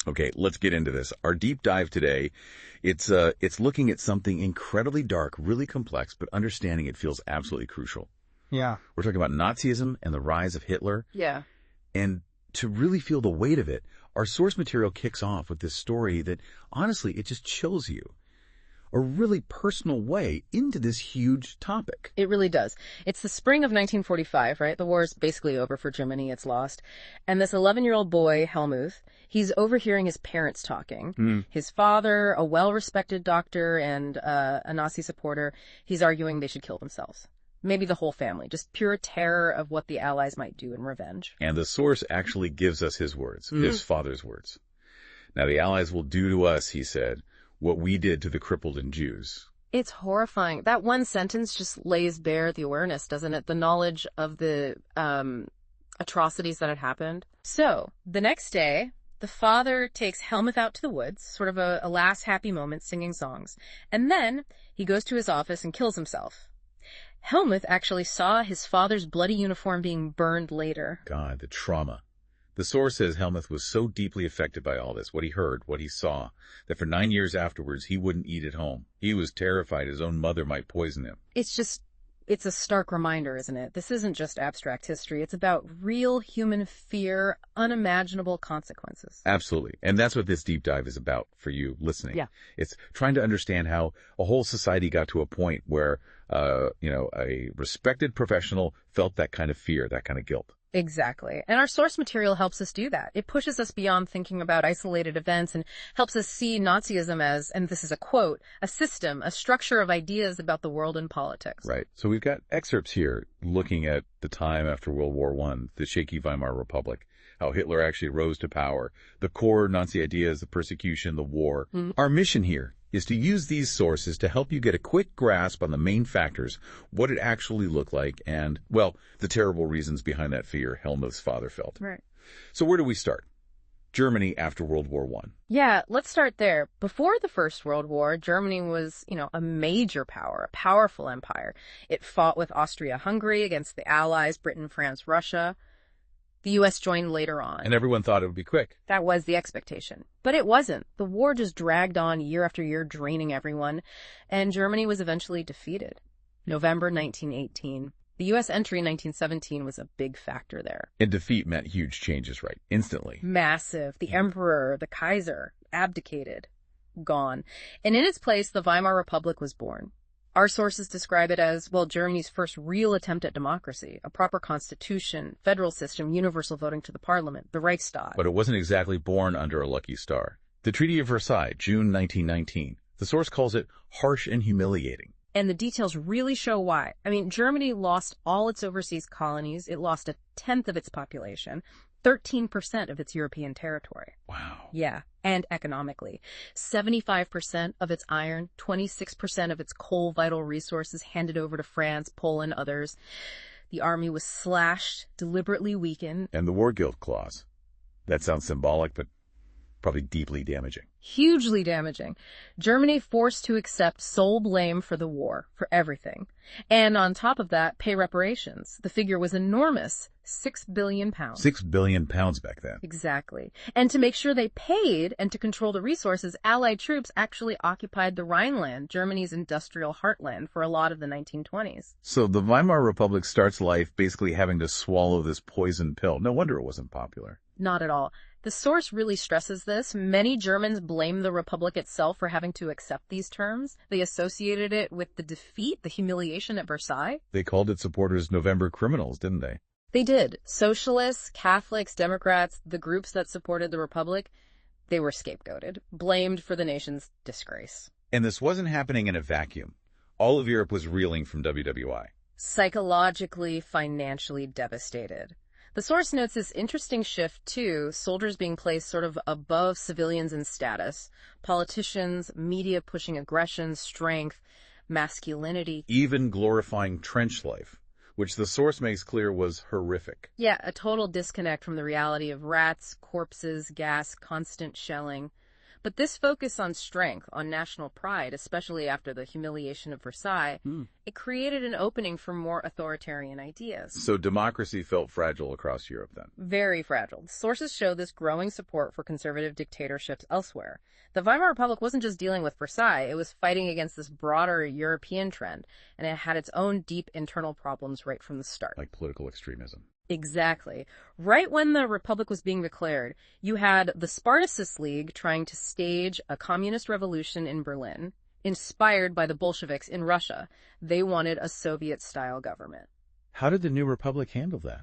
Okay, let's get into this. Our deep dive today, it's looking at something incredibly dark, really complex, but understanding it feels absolutely crucial. Yeah. We're talking about Nazism and the rise of Hitler. Yeah. And to really feel the weight of it, our source material kicks off with this story that, honestly, it just chills you. A really personal way into this huge topic. It really does. It's the spring of 1945, right? The war is basically over for Germany. It's lost. And this 11-year-old boy, Helmuth, he's overhearing his parents talking. His father, a well-respected doctor and a Nazi supporter, he's arguing they should kill themselves. Maybe the whole family. Just pure terror of what the Allies might do in revenge. And the source actually gives us his words, his father's words. Now, the Allies will do to us, he said, what we did to the crippled and Jews. It's horrifying. That one sentence just lays bare the awareness, doesn't it? The knowledge of the atrocities that had happened. So, the next day, the father takes Helmuth out to the woods, sort of a last happy moment, singing songs. And then he goes to his office and kills himself. Helmuth actually saw his father's bloody uniform being burned later. God, the trauma. The source says Helmuth was so deeply affected by all this, what he heard, what he saw, that for 9 years afterwards, he wouldn't eat at home. He was terrified his own mother might poison him. It's a stark reminder, isn't it? This isn't just abstract history. It's about real human fear, unimaginable consequences. Absolutely. And that's what this deep dive is about for you listening. Yeah. It's trying to understand how a whole society got to a point where, a respected professional felt that kind of fear, that kind of guilt. Exactly. And our source material helps us do that. It pushes us beyond thinking about isolated events and helps us see Nazism as, and this is a quote, a system, a structure of ideas about the world and politics. Right. So we've got excerpts here looking at the time after World War I, the shaky Weimar Republic, how Hitler actually rose to power, the core Nazi ideas, the persecution, the war. Our mission here is to use these sources to help you get a quick grasp on the main factors, what it actually looked like, and, well, the terrible reasons behind that fear Helmuth's father felt. Right. So where do we start? Germany after World War I. Yeah, let's start there. Before the First World War, Germany was, a major power, a powerful empire. It fought with Austria-Hungary against the Allies, Britain, France, Russia. The U.S. joined later on. And everyone thought it would be quick. That was the expectation. But it wasn't. The war just dragged on year after year, draining everyone, and Germany was eventually defeated. November 1918. The U.S. entry in 1917 was a big factor there. And defeat meant huge changes, right? Instantly. Massive. The emperor, the Kaiser, abdicated. Gone. And in its place, the Weimar Republic was born. Our sources describe it as, Germany's first real attempt at democracy, a proper constitution, federal system, universal voting to the parliament, the Reichstag. But it wasn't exactly born under a lucky star. The Treaty of Versailles, June 1919, the source calls it harsh and humiliating. And the details really show why. Germany lost all its overseas colonies. It lost 1/10 of its population, 13% of its European territory. Wow. Yeah, and economically. 75% of its iron, 26% of its coal vital resources handed over to France, Poland, others. The army was slashed, deliberately weakened. And the war guilt clause. That sounds symbolic, but probably deeply damaging. Hugely damaging. Germany forced to accept sole blame for the war, for everything. And on top of that, pay reparations. The figure was enormous, £6 billion. £6 billion back then. Exactly. And to make sure they paid and to control the resources, Allied troops actually occupied the Rhineland, Germany's industrial heartland, for a lot of the 1920s. So the Weimar Republic starts life basically having to swallow this poison pill. No wonder it wasn't popular. Not at all. The source really stresses this. Many Germans blame the Republic itself for having to accept these terms. They associated it with the defeat, the humiliation at Versailles. They called its supporters November criminals, didn't they? They did. Socialists, Catholics, Democrats, the groups that supported the Republic, they were scapegoated, blamed for the nation's disgrace. And this wasn't happening in a vacuum. All of Europe was reeling from WWI. Psychologically, financially devastated. The source notes this interesting shift, too, soldiers being placed sort of above civilians in status, politicians, media pushing aggression, strength, masculinity. Even glorifying trench life, which the source makes clear was horrific. Yeah, a total disconnect from the reality of rats, corpses, gas, constant shelling. But this focus on strength, on national pride, especially after the humiliation of Versailles, it created an opening for more authoritarian ideas. So democracy felt fragile across Europe then? Very fragile. Sources show this growing support for conservative dictatorships elsewhere. The Weimar Republic wasn't just dealing with Versailles, it was fighting against this broader European trend, and it had its own deep internal problems right from the start. Like political extremism. Exactly. Right when the Republic was being declared, you had the Spartacist League trying to stage a communist revolution in Berlin, inspired by the Bolsheviks in Russia. They wanted a Soviet-style government. How did the new republic handle that?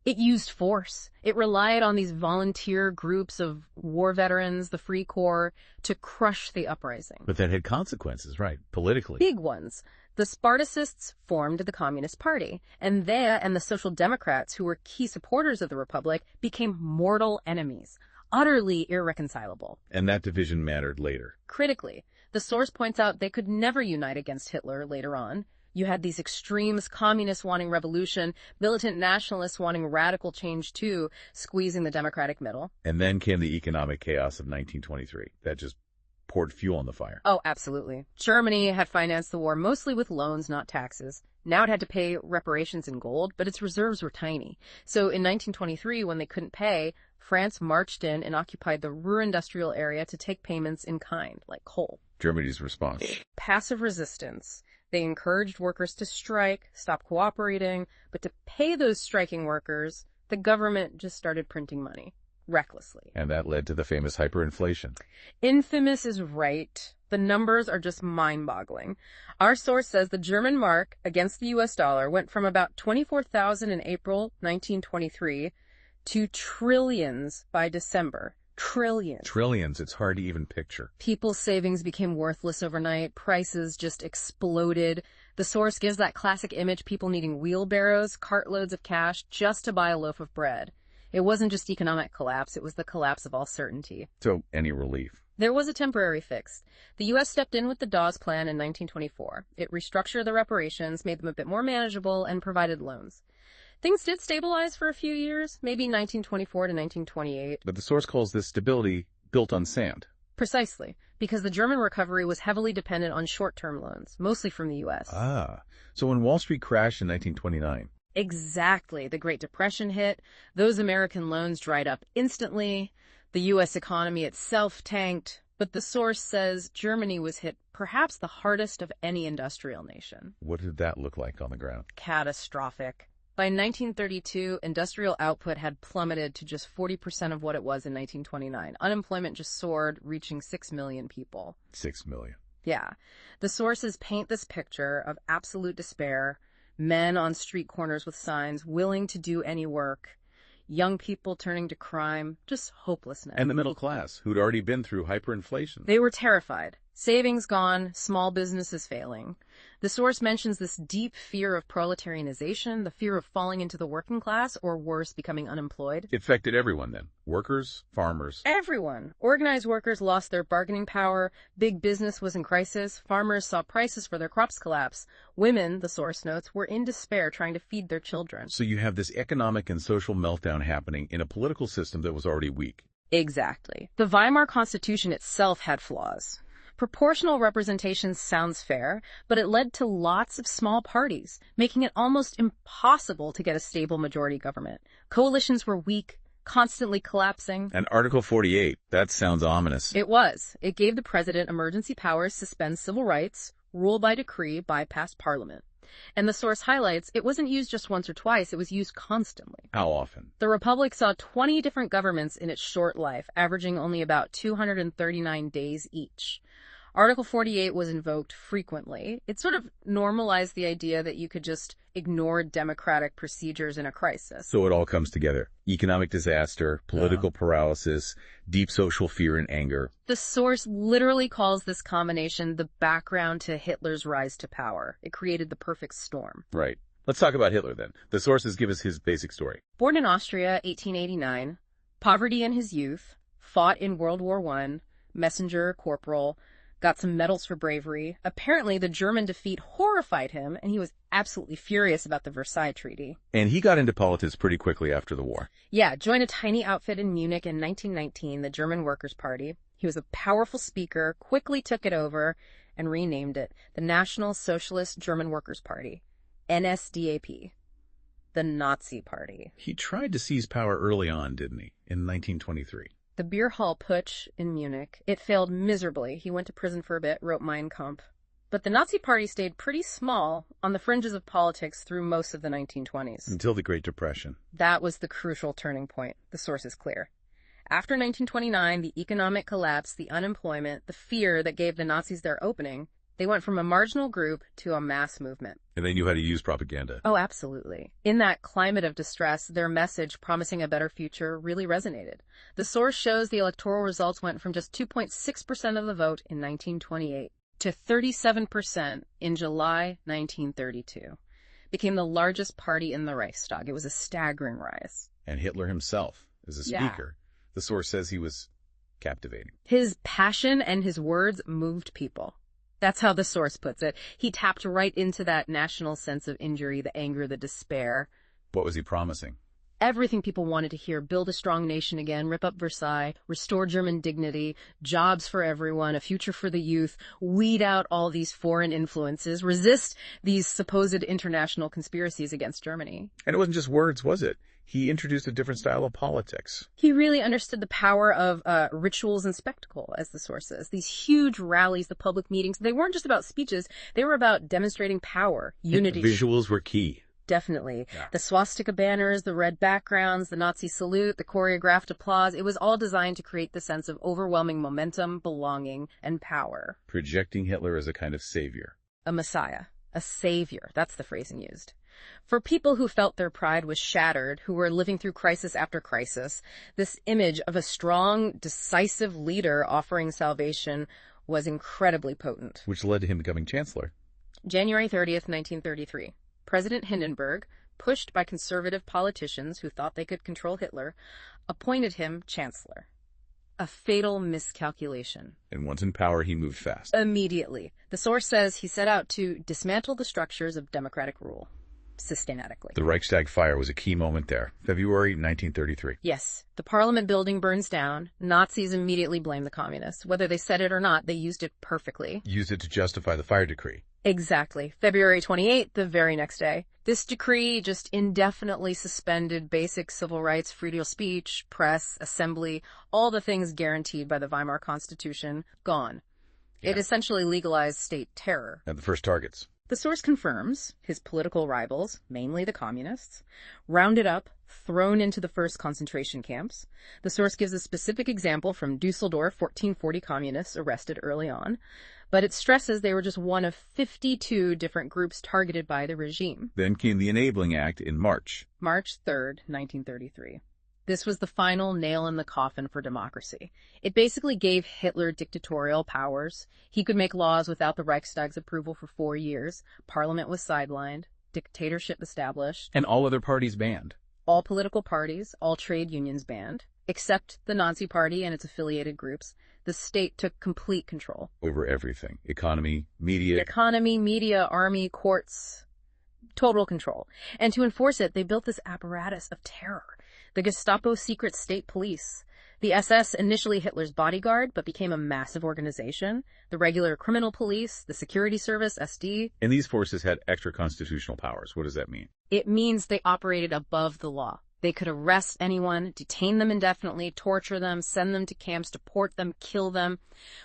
It used force. It relied on these volunteer groups of war veterans, the Free Corps, to crush the uprising. But that had consequences, right, politically. Big ones. The Spartacists formed the Communist Party, and they and the Social Democrats, who were key supporters of the Republic, became mortal enemies, utterly irreconcilable. And that division mattered later. Critically, the source points out they could never unite against Hitler later on. You had these extremes, communists wanting revolution, militant nationalists wanting radical change too, squeezing the democratic middle. And then came the economic chaos of 1923. That just poured fuel on the fire. Oh, absolutely. Germany had financed the war mostly with loans, not taxes. Now it had to pay reparations in gold, but its reserves were tiny. So in 1923, when they couldn't pay, France marched in and occupied the Ruhr industrial area to take payments in kind, like coal. Germany's response. Passive resistance. They encouraged workers to strike, stop cooperating, but to pay those striking workers, the government just started printing money. Recklessly. And that led to the famous hyperinflation. Infamous is right. The numbers are just mind-boggling. Our source says the German mark against the US dollar went from about 24,000 in April 1923 to trillions by December. Trillions. Trillions. It's hard to even picture. People's savings became worthless overnight. Prices just exploded. The source gives that classic image, people needing wheelbarrows, cartloads of cash just to buy a loaf of bread. It wasn't just economic collapse, it was the collapse of all certainty. So, any relief? There was a temporary fix. The U.S. stepped in with the Dawes Plan in 1924. It restructured the reparations, made them a bit more manageable, and provided loans. Things did stabilize for a few years, maybe 1924 to 1928. But the source calls this stability built on sand. Precisely, because the German recovery was heavily dependent on short-term loans, mostly from the U.S. Ah, so when Wall Street crashed in 1929... Exactly. The Great Depression hit. Those American loans dried up instantly. The U.S. economy itself tanked. But the source says Germany was hit perhaps the hardest of any industrial nation. What did that look like on the ground? Catastrophic. By 1932, industrial output had plummeted to just 40% of what it was in 1929. Unemployment just soared, reaching 6 million people. 6 million. Yeah. The sources paint this picture of absolute despair. Men on street corners with signs, willing to do any work. Young people turning to crime, just hopelessness. And the middle class, who'd already been through hyperinflation. They were terrified. Savings gone, small businesses failing. The source mentions this deep fear of proletarianization, the fear of falling into the working class, or worse, becoming unemployed. It affected everyone then. Workers, farmers. Everyone. Organized workers lost their bargaining power. Big business was in crisis. Farmers saw prices for their crops collapse. Women, the source notes, were in despair trying to feed their children. So you have this economic and social meltdown happening in a political system that was already weak. Exactly. The Weimar Constitution itself had flaws. Proportional representation sounds fair, but it led to lots of small parties, making it almost impossible to get a stable majority government. Coalitions were weak, constantly collapsing. And Article 48, that sounds ominous. It was. It gave the president emergency powers, suspend civil rights, rule by decree, bypass parliament. And the source highlights it wasn't used just once or twice, it was used constantly. How often? The Republic saw 20 different governments in its short life, averaging only about 239 days each. Article 48 was invoked frequently. It sort of normalized the idea that you could just ignore democratic procedures in a crisis. So it all comes together. Economic disaster, political paralysis, deep social fear and anger. The source literally calls this combination the background to Hitler's rise to power. It created the perfect storm. Right. Let's talk about Hitler then. The sources give us his basic story. Born in Austria, 1889, poverty in his youth, fought in World War I, messenger, corporal, got some medals for bravery. Apparently, the German defeat horrified him, and he was absolutely furious about the Versailles Treaty. And he got into politics pretty quickly after the war. Yeah, joined a tiny outfit in Munich in 1919, the German Workers' Party. He was a powerful speaker, quickly took it over, and renamed it the National Socialist German Workers' Party, NSDAP, the Nazi Party. He tried to seize power early on, didn't he, in 1923? The beer hall putsch in Munich, it failed miserably. He went to prison for a bit, wrote Mein Kampf. But the Nazi Party stayed pretty small on the fringes of politics through most of the 1920s. Until the Great Depression. That was the crucial turning point. The source is clear. After 1929, the economic collapse, the unemployment, the fear that gave the Nazis their opening, they went from a marginal group to a mass movement. And they knew how to use propaganda. Oh, absolutely. In that climate of distress, their message promising a better future really resonated. The source shows the electoral results went from just 2.6% of the vote in 1928 to 37% in July 1932. Became the largest party in the Reichstag. It was a staggering rise. And Hitler himself, as a speaker, the source says he was captivating. His passion and his words moved people. That's how the source puts it. He tapped right into that national sense of injury, the anger, the despair. What was he promising? Everything people wanted to hear: build a strong nation again, rip up Versailles, restore German dignity, jobs for everyone, a future for the youth, weed out all these foreign influences, resist these supposed international conspiracies against Germany. And it wasn't just words, was it? He introduced a different style of politics. He really understood the power of rituals and spectacle, as the source says. These huge rallies, the public meetings, they weren't just about speeches. They were about demonstrating power, unity. Visuals were key. Definitely. Yeah. The swastika banners, the red backgrounds, the Nazi salute, the choreographed applause, it was all designed to create the sense of overwhelming momentum, belonging, and power. Projecting Hitler as a kind of savior. A messiah. A savior. That's the phrasing used. For people who felt their pride was shattered, who were living through crisis after crisis, this image of a strong, decisive leader offering salvation was incredibly potent. Which led to him becoming chancellor. January 30th, 1933. President Hindenburg, pushed by conservative politicians who thought they could control Hitler, appointed him chancellor. A fatal miscalculation. And once in power, he moved fast. Immediately. The source says he set out to dismantle the structures of democratic rule. Systematically. The Reichstag fire was a key moment there. February 1933. Yes. The parliament building burns down. Nazis immediately blame the communists. Whether they said it or not, they used it perfectly. Used it to justify the fire decree. Exactly. February 28th, the very next day. This decree just indefinitely suspended basic civil rights, freedom of speech, press, assembly, all the things guaranteed by the Weimar Constitution, gone. Yeah. It essentially legalized state terror. And the first targets. The source confirms his political rivals, mainly the communists, rounded up, thrown into the first concentration camps. The source gives a specific example from Dusseldorf, 1440 communists arrested early on, but it stresses they were just one of 52 different groups targeted by the regime. Then came the Enabling Act in March. March 3rd, 1933. This was the final nail in the coffin for democracy. It basically gave Hitler dictatorial powers. He could make laws without the Reichstag's approval for 4 years. Parliament was sidelined. Dictatorship established. And all other parties banned. All political parties, all trade unions banned, except the Nazi Party and its affiliated groups. The state took complete control. Over everything. Economy, media. Army, courts. Total control. And to enforce it, they built this apparatus of terror. The Gestapo secret state police. The SS, initially Hitler's bodyguard, but became a massive organization. The regular criminal police, the security service, SD. And these forces had extra constitutional powers. What does that mean? It means they operated above the law. They could arrest anyone, detain them indefinitely, torture them, send them to camps, deport them, kill them,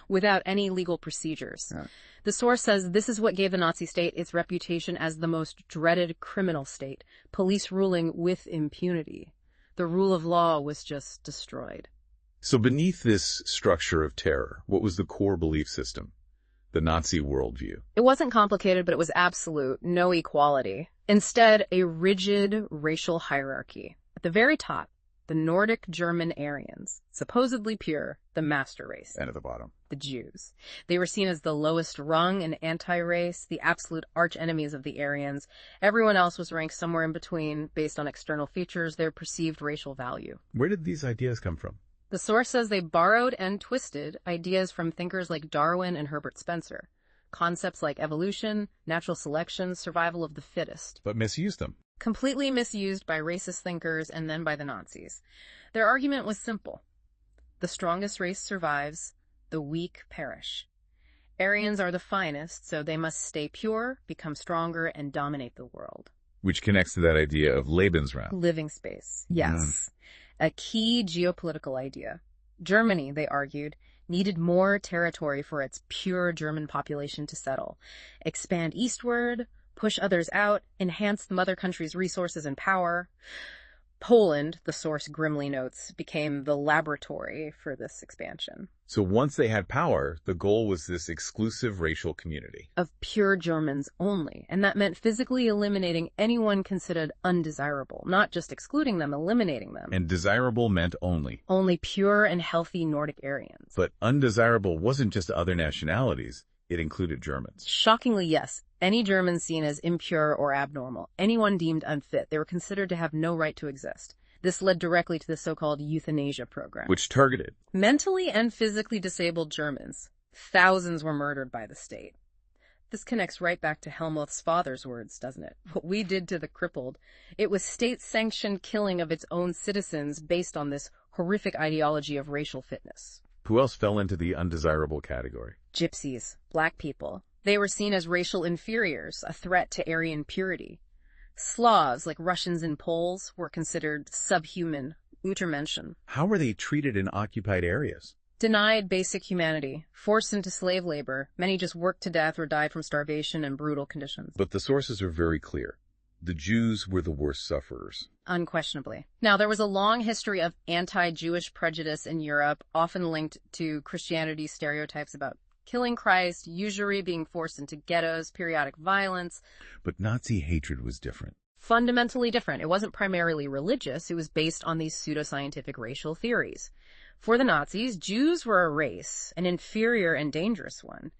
without any legal procedures. Yeah. The source says this is what gave the Nazi state its reputation as the most dreaded criminal state, police ruling with impunity. The rule of law was just destroyed. So beneath this structure of terror, what was the core belief system? The Nazi worldview. It wasn't complicated, but it was absolute. No equality. Instead, a rigid racial hierarchy. At the very top, the Nordic German Aryans, supposedly pure, the master race. And at the bottom, the Jews. They were seen as the lowest rung and anti-race, the absolute arch-enemies of the Aryans. Everyone else was ranked somewhere in between based on external features, their perceived racial value. Where did these ideas come from? The source says they borrowed and twisted ideas from thinkers like Darwin and Herbert Spencer. Concepts like evolution, natural selection, survival of the fittest. But misused them. Completely misused by racist thinkers and then by the Nazis. Their argument was simple. The strongest race survives, the weak perish. Aryans are the finest, so they must stay pure, become stronger, and dominate the world. Which connects to that idea of Lebensraum. Living space. Yes. A key geopolitical idea. Germany, they argued, needed more territory for its pure German population to settle, expand eastward, push others out, enhance the mother country's resources and power. Poland, the source grimly notes, became the laboratory for this expansion. So once they had power, the goal was this exclusive racial community. Of pure Germans only, and that meant physically eliminating anyone considered undesirable, not just excluding them, eliminating them. And desirable meant only. Only pure and healthy Nordic Aryans. But undesirable wasn't just other nationalities. It included Germans. Shockingly, yes. Any German seen as impure or abnormal, anyone deemed unfit, they were considered to have no right to exist. This led directly to the so-called euthanasia program, Which targeted mentally and physically disabled Germans. Thousands were murdered by the state. This connects right back to Helmuth's father's words, doesn't it? What we did to the crippled. It was state-sanctioned killing of its own citizens based on this horrific ideology of racial fitness. Who else fell into the undesirable category? Gypsies, black people. They were seen as racial inferiors, a threat to Aryan purity. Slavs, like Russians and Poles, were considered subhuman, Untermenschen. How were they treated in occupied areas? Denied basic humanity, forced into slave labor. Many just worked to death or died from starvation and brutal conditions. But the sources are very clear. The Jews were the worst sufferers. Unquestionably. Now, there was a long history of anti-Jewish prejudice in Europe, often linked to Christianity's stereotypes about killing Christ, usury, being forced into ghettos, periodic violence. But Nazi hatred was different. Fundamentally different. It wasn't primarily religious. It was based on these pseudoscientific racial theories. For the Nazis, Jews were a race, an inferior and dangerous one.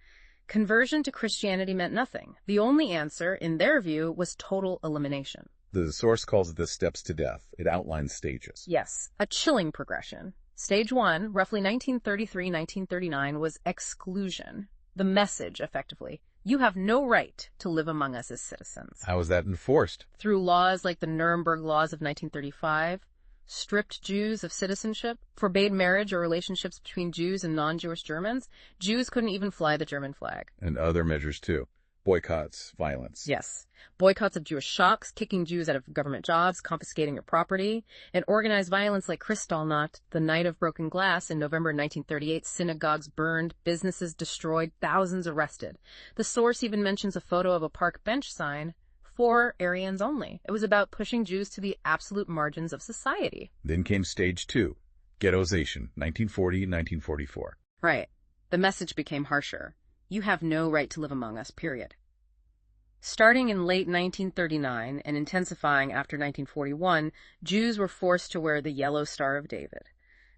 Conversion to Christianity meant nothing. The only answer, in their view, was total elimination. The source calls it the steps to death. It outlines stages. Yes, a chilling progression. Stage 1, roughly 1933-1939, was exclusion. The message, effectively. You have no right to live among us as citizens. How was that enforced? Through laws like the Nuremberg Laws of 1935, stripped Jews of citizenship, forbade marriage or relationships between Jews and non-Jewish Germans. Jews couldn't even fly the German flag. And other measures, too. Boycotts, violence. Yes. Boycotts of Jewish shops, kicking Jews out of government jobs, confiscating their property, and organized violence like Kristallnacht, the Night of Broken Glass in November 1938, synagogues burned, businesses destroyed, thousands arrested. The source even mentions a photo of a park bench sign, for Aryans only. It was about pushing Jews to the absolute margins of society. Then came stage 2, ghettoization, 1940-1944. Right. The message became harsher. You have no right to live among us, period. Starting in late 1939 and intensifying after 1941, Jews were forced to wear the Yellow Star of David.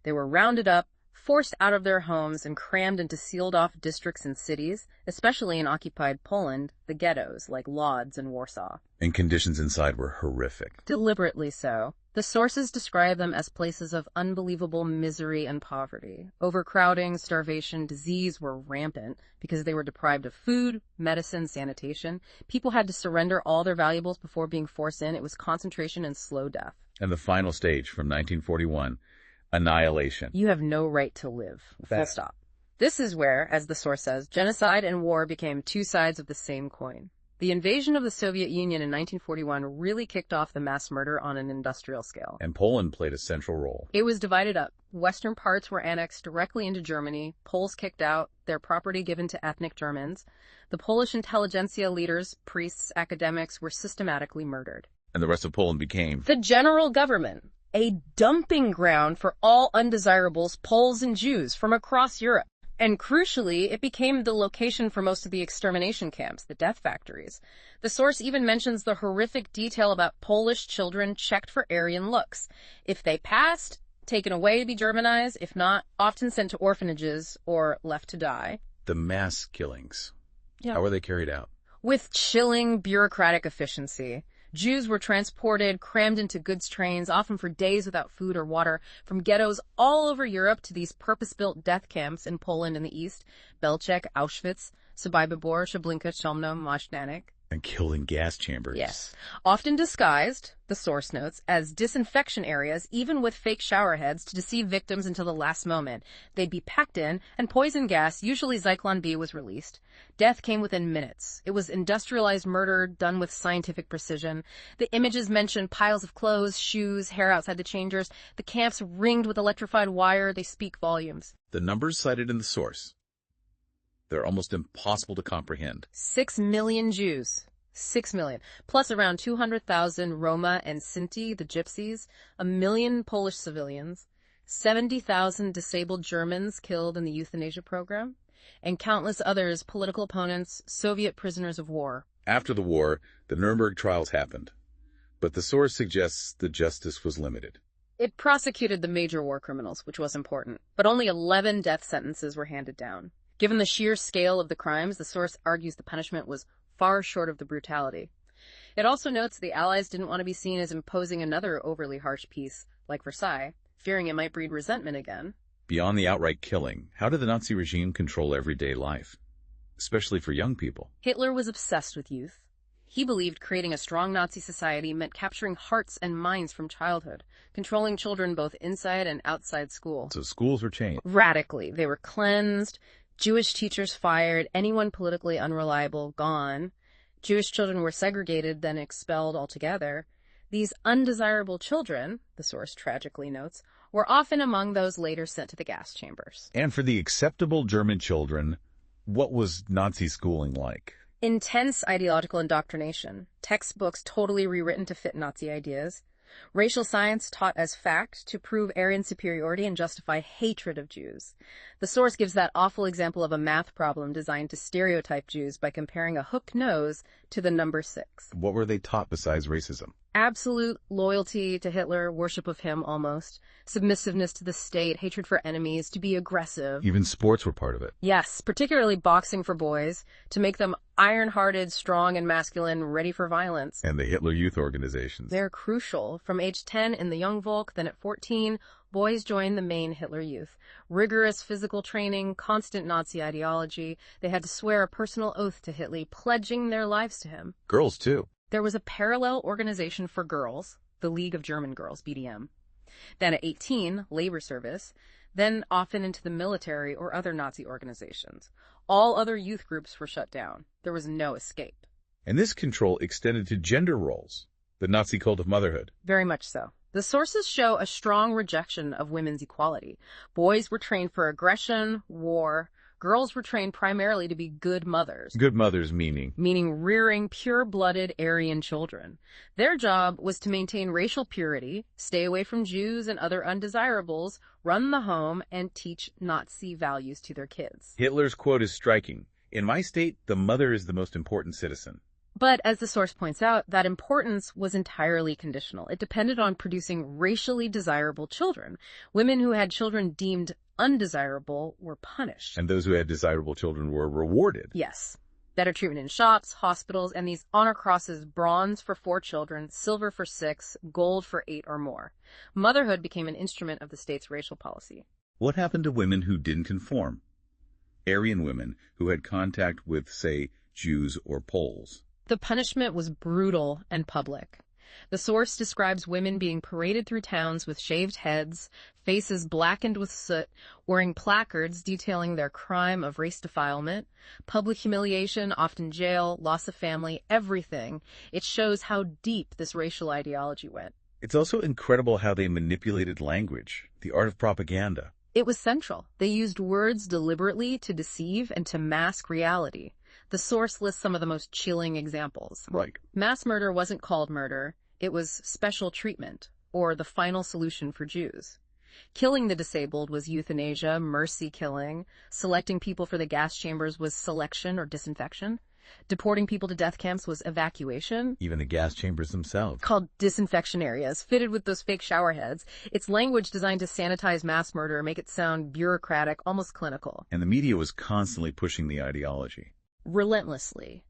They were rounded up, forced out of their homes, and crammed into sealed-off districts and cities, especially in occupied Poland, the ghettos like Lodz and Warsaw. And conditions inside were horrific. Deliberately so. The sources describe them as places of unbelievable misery and poverty. Overcrowding, starvation, disease were rampant because they were deprived of food, medicine, sanitation. People had to surrender all their valuables before being forced in. It was concentration and slow death. And the final stage from 1941, annihilation. You have no right to live. Full stop. This is where, as the source says, genocide and war became two sides of the same coin. The invasion of the Soviet Union in 1941 really kicked off the mass murder on an industrial scale. And Poland played a central role. It was divided up. Western parts were annexed directly into Germany, Poles kicked out, their property given to ethnic Germans. The Polish intelligentsia leaders, priests, academics were systematically murdered. And the rest of Poland became the general government, a dumping ground for all undesirables, Poles and Jews from across Europe. And crucially, it became the location for most of the extermination camps, the death factories. The source even mentions the horrific detail about Polish children checked for Aryan looks. If they passed, taken away to be Germanized. If not, often sent to orphanages or left to die. The mass killings. Yeah. How were they carried out? With chilling bureaucratic efficiency. Jews were transported, crammed into goods trains, often for days without food or water, from ghettos all over Europe to these purpose-built death camps in Poland in the east, Belchek, Auschwitz, Sobibor, Treblinka, Chelmno, Majdanek. And killed in gas chambers. Yes. Often disguised, the source notes, as disinfection areas, even with fake shower heads to deceive victims until the last moment. They'd be packed in, and poison gas, usually Zyklon B, was released. Death came within minutes. It was industrialized murder done with scientific precision. The images mention piles of clothes, shoes, hair outside the changers. The camps ringed with electrified wire. They speak volumes. The numbers cited in the source, they're almost impossible to comprehend. 6 million Jews. 6 million. Plus around 200,000 Roma and Sinti, the Gypsies, 1 million Polish civilians, 70,000 disabled Germans killed in the euthanasia program, and countless others, political opponents, Soviet prisoners of war. After the war, the Nuremberg trials happened, but the source suggests the justice was limited. It prosecuted the major war criminals, which was important, but only 11 death sentences were handed down. Given the sheer scale of the crimes, the source argues the punishment was far short of the brutality. It also notes the Allies didn't want to be seen as imposing another overly harsh peace, like Versailles, fearing it might breed resentment again. Beyond the outright killing, how did the Nazi regime control everyday life, especially for young people? Hitler was obsessed with youth. He believed creating a strong Nazi society meant capturing hearts and minds from childhood, controlling children both inside and outside school. So schools were changed. Radically. They were cleansed, Jewish teachers fired, anyone politically unreliable gone. Jewish children were segregated, then expelled altogether. These undesirable children, the source tragically notes, were often among those later sent to the gas chambers. And for the acceptable German children, what was Nazi schooling like? Intense ideological indoctrination, textbooks totally rewritten to fit Nazi ideas, racial science taught as fact to prove Aryan superiority and justify hatred of Jews. The source gives that awful example of a math problem designed to stereotype Jews by comparing a hook nose to the number 6. What were they taught besides racism? Absolute loyalty to Hitler, worship of him almost, submissiveness to the state, hatred for enemies, to be aggressive. Even sports were part of it. Yes, particularly boxing for boys, to make them iron-hearted, strong and masculine, ready for violence. And the Hitler Youth organizations. They're crucial. From age 10 in the Young Volk, then at 14, boys joined the main Hitler Youth. Rigorous physical training, constant Nazi ideology. They had to swear a personal oath to Hitler, pledging their lives to him. Girls, too. There was a parallel organization for girls, the League of German Girls, BDM. Then at 18, labor service, then often into the military or other Nazi organizations. All other youth groups were shut down. There was no escape. And this control extended to gender roles, the Nazi cult of motherhood. Very much so. The sources show a strong rejection of women's equality. Boys were trained for aggression, war. Girls were trained primarily to be good mothers. Good mothers meaning? Meaning rearing pure-blooded Aryan children. Their job was to maintain racial purity, stay away from Jews and other undesirables, run the home, and teach Nazi values to their kids. Hitler's quote is striking. In my state, the mother is the most important citizen. But as the source points out, that importance was entirely conditional. It depended on producing racially desirable children. Women who had children deemed undesirable were punished. And those who had desirable children were rewarded. Yes. Better treatment in shops, hospitals, and these honor crosses: bronze for 4 children, silver for 6, gold for 8 or more. Motherhood became an instrument of the state's racial policy. What happened to women who didn't conform? Aryan women who had contact with, say, Jews or Poles. The punishment was brutal and public. The source describes women being paraded through towns with shaved heads, faces blackened with soot, wearing placards detailing their crime of race defilement, public humiliation, often jail, loss of family, everything. It shows how deep this racial ideology went. It's also incredible how they manipulated language, the art of propaganda. It was central. They used words deliberately to deceive and to mask reality. The source lists some of the most chilling examples. Right. Mass murder wasn't called murder. It was special treatment, or the final solution for Jews. Killing the disabled was euthanasia, mercy killing. Selecting people for the gas chambers was selection or disinfection. Deporting people to death camps was evacuation. Even the gas chambers themselves. Called disinfection areas, fitted with those fake shower heads. It's language designed to sanitize mass murder, make it sound bureaucratic, almost clinical. And the media was constantly pushing the ideology. Relentlessly.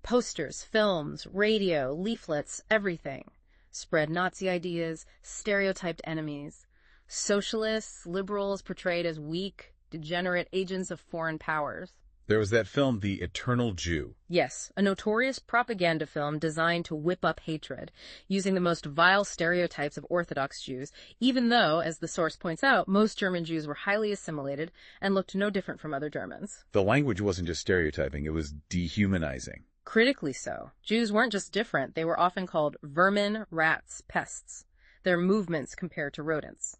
Posters, films, radio, leaflets, everything. Spread Nazi ideas, stereotyped enemies. Socialists, liberals portrayed as weak, degenerate agents of foreign powers. There was that film, The Eternal Jew. Yes, a notorious propaganda film designed to whip up hatred, using the most vile stereotypes of Orthodox Jews, even though, as the source points out, most German Jews were highly assimilated and looked no different from other Germans. The language wasn't just stereotyping, it was dehumanizing. Critically so. Jews weren't just different, they were often called vermin, rats, pests. Their movements compared to rodents.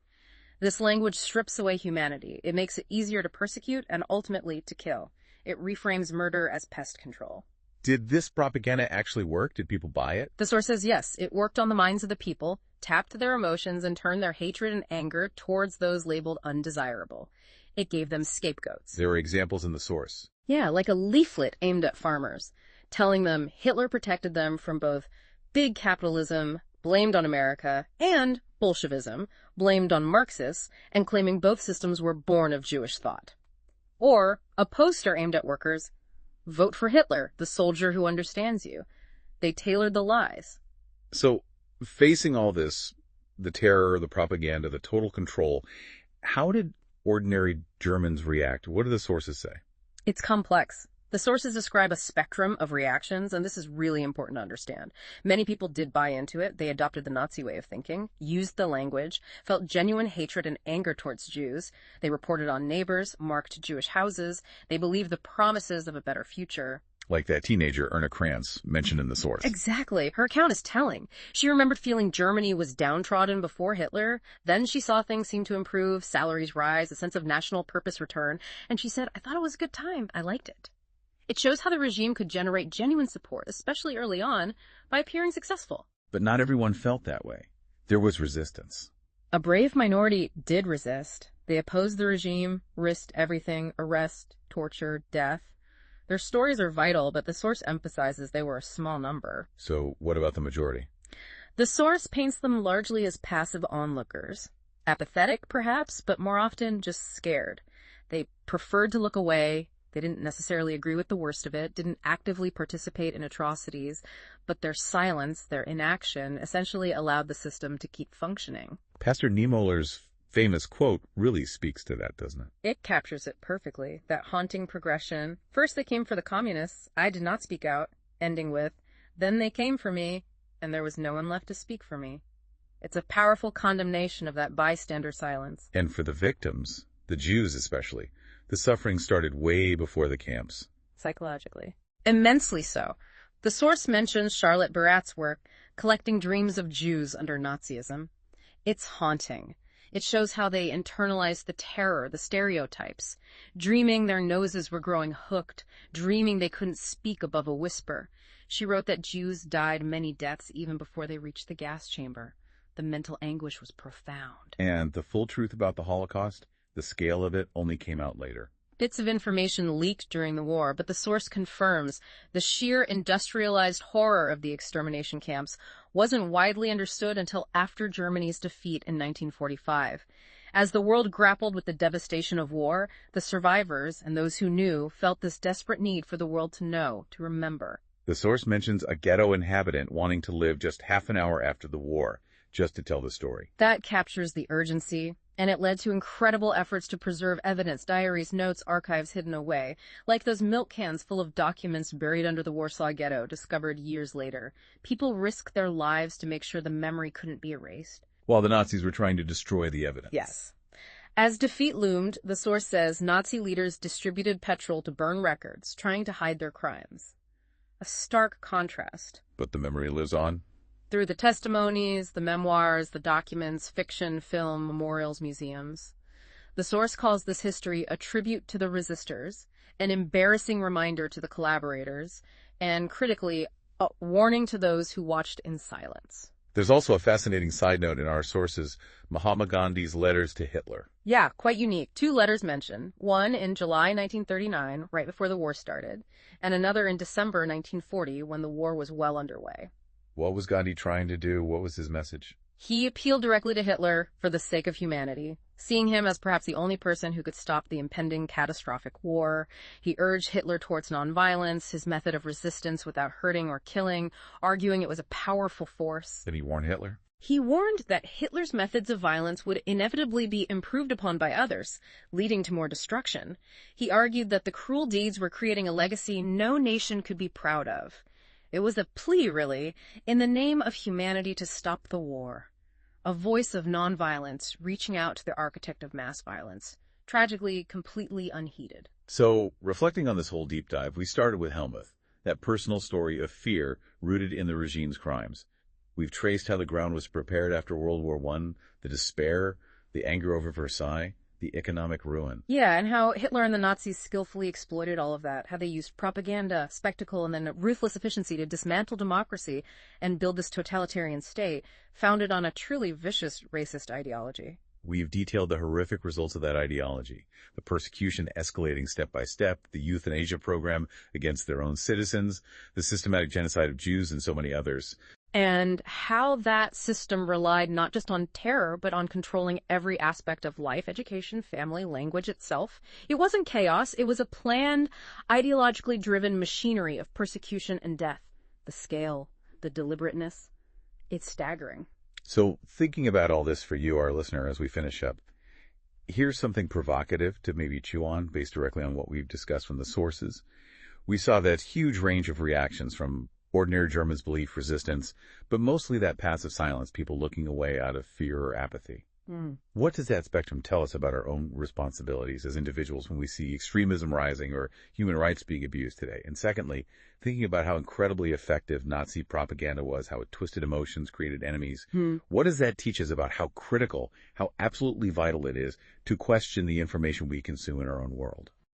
This language strips away humanity. It makes it easier to persecute and ultimately to kill. It reframes murder as pest control. Did this propaganda actually work? Did people buy it? The source says yes, it worked on the minds of the people, tapped their emotions, and turned their hatred and anger towards those labeled undesirable. It gave them scapegoats. There were examples in the source. Yeah, like a leaflet aimed at farmers, telling them Hitler protected them from both big capitalism, blamed on America, and Bolshevism, blamed on Marxists, and claiming both systems were born of Jewish thought. Or a poster aimed at workers, vote for Hitler, the soldier who understands you. They tailored the lies. So, facing all this, the terror, the propaganda, the total control, how did ordinary Germans react? What do the sources say? It's complex. The sources describe a spectrum of reactions, and this is really important to understand. Many people did buy into it. They adopted the Nazi way of thinking, used the language, felt genuine hatred and anger towards Jews. They reported on neighbors, marked Jewish houses. They believed the promises of a better future. Like that teenager, Erna Kranz, mentioned in the source. Exactly. Her account is telling. She remembered feeling Germany was downtrodden before Hitler. Then she saw things seem to improve, salaries rise, a sense of national purpose return. And she said, I thought it was a good time. I liked it. It shows how the regime could generate genuine support, especially early on, by appearing successful. But not everyone felt that way. There was resistance. A brave minority did resist. They opposed the regime, risked everything, arrest, torture, death. Their stories are vital, but the source emphasizes they were a small number. So what about the majority? The source paints them largely as passive onlookers. Apathetic, perhaps, but more often just scared. They preferred to look away. They didn't necessarily agree with the worst of it, didn't actively participate in atrocities, but their silence, their inaction, essentially allowed the system to keep functioning. Pastor Niemöller's famous quote really speaks to that, doesn't it? It captures it perfectly, that haunting progression. First they came for the communists, I did not speak out, ending with, then they came for me, and there was no one left to speak for me. It's a powerful condemnation of that bystander silence. And for the victims, the Jews especially, the suffering started way before the camps. Psychologically. Immensely so. The source mentions Charlotte Barat's work, Collecting Dreams of Jews Under Nazism. It's haunting. It shows how they internalized the terror, the stereotypes, dreaming their noses were growing hooked, dreaming they couldn't speak above a whisper. She wrote that Jews died many deaths even before they reached the gas chamber. The mental anguish was profound. And the full truth about the Holocaust? The scale of it only came out later. Bits of information leaked during the war, but the source confirms the sheer industrialized horror of the extermination camps wasn't widely understood until after Germany's defeat in 1945. As the world grappled with the devastation of war, the survivors and those who knew felt this desperate need for the world to know, to remember. The source mentions a ghetto inhabitant wanting to live just half an hour after the war, just to tell the story. That captures the urgency, and it led to incredible efforts to preserve evidence, diaries, notes, archives hidden away, like those milk cans full of documents buried under the Warsaw Ghetto, discovered years later. People risked their lives to make sure the memory couldn't be erased. While the Nazis were trying to destroy the evidence. Yes. As defeat loomed, the source says Nazi leaders distributed petrol to burn records, trying to hide their crimes. A stark contrast. But the memory lives on. Through the testimonies, the memoirs, the documents, fiction, film, memorials, museums. The source calls this history a tribute to the resistors, an embarrassing reminder to the collaborators, and critically, a warning to those who watched in silence. There's also a fascinating side note in our sources, Mahatma Gandhi's letters to Hitler. Yeah, quite unique. 2 letters mentioned, one in July 1939, right before the war started, and another in December 1940, when the war was well underway. What was Gandhi trying to do? What was his message? He appealed directly to Hitler for the sake of humanity, seeing him as perhaps the only person who could stop the impending catastrophic war. He urged Hitler towards nonviolence, his method of resistance without hurting or killing, arguing it was a powerful force. Did he warn Hitler? He warned that Hitler's methods of violence would inevitably be improved upon by others, leading to more destruction. He argued that the cruel deeds were creating a legacy no nation could be proud of. It was a plea, really, in the name of humanity to stop the war. A voice of nonviolence reaching out to the architect of mass violence, tragically completely unheeded. So, reflecting on this whole deep dive, we started with Helmuth, that personal story of fear rooted in the regime's crimes. We've traced how the ground was prepared after World War I, the despair, the anger over Versailles, the economic ruin. Yeah, and how Hitler and the Nazis skillfully exploited all of that, how they used propaganda, spectacle, and then ruthless efficiency to dismantle democracy and build this totalitarian state founded on a truly vicious racist ideology. We've detailed the horrific results of that ideology, the persecution escalating step by step, the euthanasia program against their own citizens, the systematic genocide of Jews, and so many others. And how that system relied not just on terror, but on controlling every aspect of life, education, family, language itself. It wasn't chaos. It was a planned, ideologically driven machinery of persecution and death. The scale, the deliberateness, it's staggering. So, thinking about all this for you, our listener, as we finish up, here's something provocative to maybe chew on based directly on what we've discussed from the sources. We saw that huge range of reactions from ordinary Germans' belief, resistance, but mostly that passive silence, people looking away out of fear or apathy. What does that spectrum tell us about our own responsibilities as individuals when we see extremism rising or human rights being abused today? And secondly, thinking about how incredibly effective Nazi propaganda was, how it twisted emotions, created enemies, what does that teach us about how critical, how absolutely vital it is to question the information we consume in our own world?